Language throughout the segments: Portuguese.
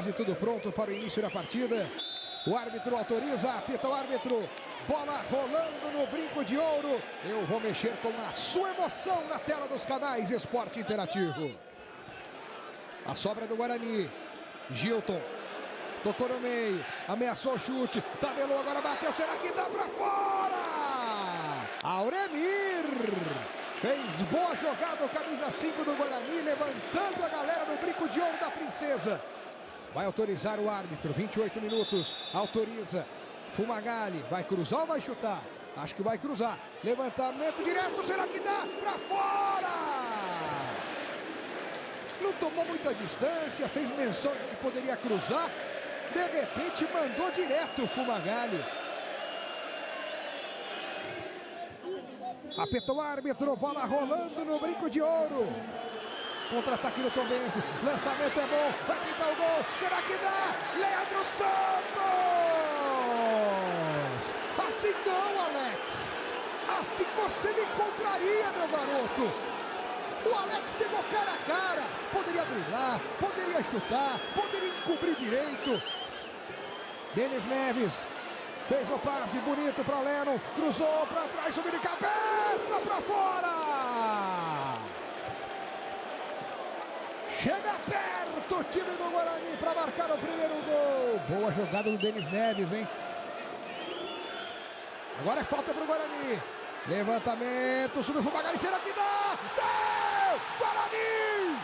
quase tudo pronto para o início da partida. O árbitro autoriza, apita o árbitro. Bola rolando no brinco de ouro. Eu vou mexer com a sua emoção na tela dos canais Esporte Interativo. A sobra do Guarani. Gilton. Tocou no meio. Ameaçou o chute. Tabelou, agora bateu. Será que dá pra fora? Auremir. Fez boa jogada o camisa 5 do Guarani. Levantando a galera no brinco de ouro da Princesa. Vai autorizar o árbitro. 28 minutos. Autoriza. Fumagalli, vai cruzar ou vai chutar? Acho que vai cruzar. Levantamento direto, será que dá? Pra fora! Não tomou muita distância, fez menção de que poderia cruzar. De repente mandou direto o Fumagalli. Apertou o árbitro, bola rolando no brinco de ouro. Contra-ataque do Tombense, lançamento é bom, vai pintar o gol, será que dá? Leandro Santos! Assim não, Alex! Assim você me contraria, meu garoto! O Alex pegou cara a cara, poderia driblar, poderia chutar, poderia encobrir direito. Denis Neves fez o passe bonito para Lennon, cruzou para trás, subiu de cabeça para fora! Chega perto o time do Guarani para marcar o primeiro gol. Boa jogada do Denis Neves, hein? Agora é falta para o Guarani. Levantamento, subiu o Fumagalli, será que dá? Deu! Guarani!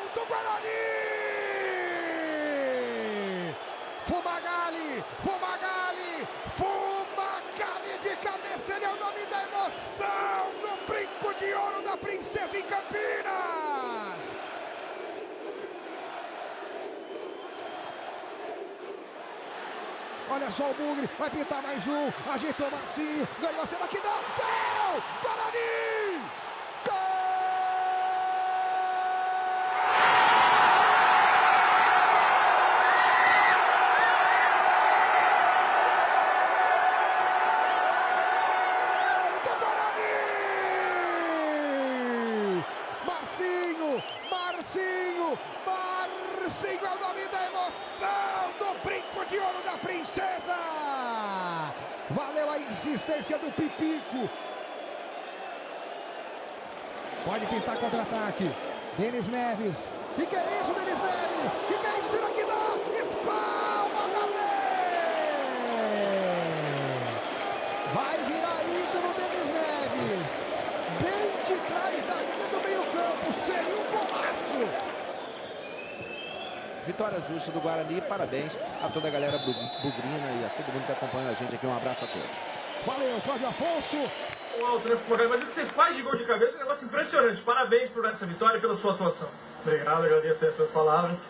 Gol do Guarani! Fumagalli, Fumagalli, Fumagalli de cabeça, ele é o nome da emoção no brinco de ouro da Princesa em Campinas. Olha só o Bugre, vai pintar mais um, ajeitou o Marcinho, ganhou, será que dá? Deu! Guarani! Marcinho é o nome da emoção do brinco de ouro da Princesa. Valeu a insistência do Pipico. Pode pintar contra-ataque. Denis Neves. O que é isso, Denis Neves? O que é isso? Será que dá? Espalma, Darley! Vai virar ídolo, Denis Neves. Bem de trás da linha do meio-campo. Seria um golaço. Vitória justa do Guarani, parabéns a toda a galera bugrina e a todo mundo que acompanha a gente aqui. Um abraço a todos. Valeu, Cláudio Afonso. Mas o que você faz de gol de cabeça é um negócio impressionante. Parabéns por essa vitória e pela sua atuação. Obrigado, agradeço as suas palavras.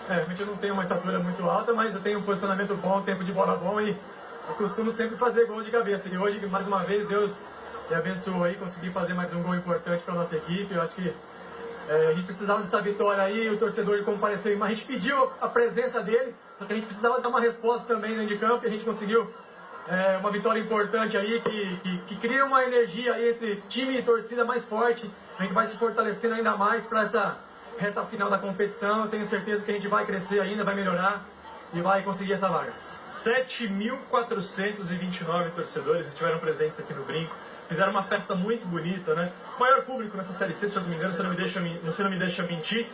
Realmente eu não tenho uma estatura muito alta, mas eu tenho um posicionamento bom, um tempo de bola bom e eu costumo sempre fazer gol de cabeça. E hoje, mais uma vez, Deus me abençoou aí, consegui fazer mais um gol importante para a nossa equipe. Eu acho que a gente precisava dessa vitória aí, o torcedor compareceu, mas a gente pediu a presença dele, só que a gente precisava dar uma resposta também dentro de campo e a gente conseguiu uma vitória importante aí, que cria uma energia aí entre time e torcida mais forte. A gente vai se fortalecendo ainda mais para essa reta final da competição. Eu tenho certeza que a gente vai crescer ainda, vai melhorar e vai conseguir essa vaga. 7.429 torcedores estiveram presentes aqui no Brinco. Fizeram uma festa muito bonita, né? O maior público nessa Série C, se eu não me engano, você não me deixa mentir.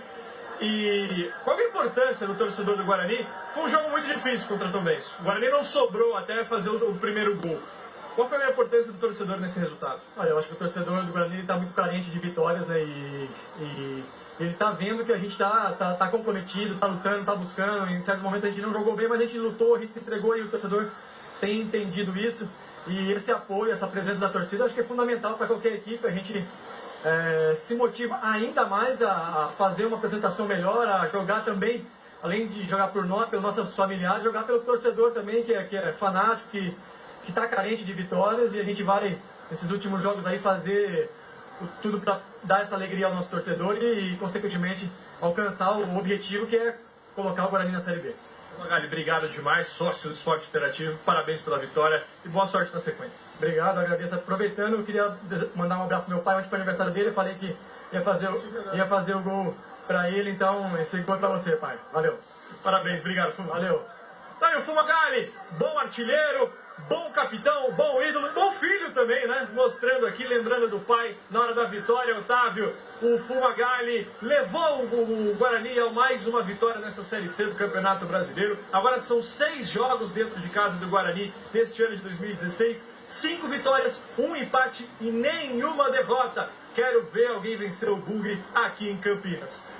E qual é a importância do torcedor do Guarani? Foi um jogo muito difícil contra o Tombense. O Guarani não sobrou até fazer o primeiro gol. Qual foi a importância do torcedor nesse resultado? Olha, eu acho que o torcedor do Guarani está muito carente de vitórias, né? E ele está vendo que a gente está comprometido, está lutando, está buscando. Em certos momentos a gente não jogou bem, mas a gente lutou, a gente se entregou e o torcedor tem entendido isso. E esse apoio, essa presença da torcida, acho que é fundamental para qualquer equipe. A gente se motiva ainda mais a fazer uma apresentação melhor, a jogar também, além de jogar por nós, pelos nossos familiares, jogar pelo torcedor também, que é fanático, que está carente de vitórias. E a gente vai, nesses últimos jogos aí, fazer tudo para dar essa alegria ao nosso torcedor e consequentemente, alcançar o objetivo, que é colocar o Guarani na Série B. Magali, obrigado demais, sócio do Esporte Interativo, parabéns pela vitória e boa sorte na sequência. Obrigado, agradeço. Aproveitando, eu queria mandar um abraço pro meu pai, ontem foi aniversário dele, eu falei que ia fazer o gol para ele, então esse gol é para você, pai. Valeu. Parabéns, obrigado, Fuma. Valeu. Tá aí o Fumagalli, bom artilheiro, bom capitão, bom ídolo, bom filho também, né? Mostrando aqui, lembrando do pai, na hora da vitória, Otávio, o Fumagalli levou o Guarani a mais uma vitória nessa Série C do Campeonato Brasileiro. Agora são 6 jogos dentro de casa do Guarani neste ano de 2016. 5 vitórias, 1 empate e nenhuma derrota. Quero ver alguém vencer o Bugre aqui em Campinas.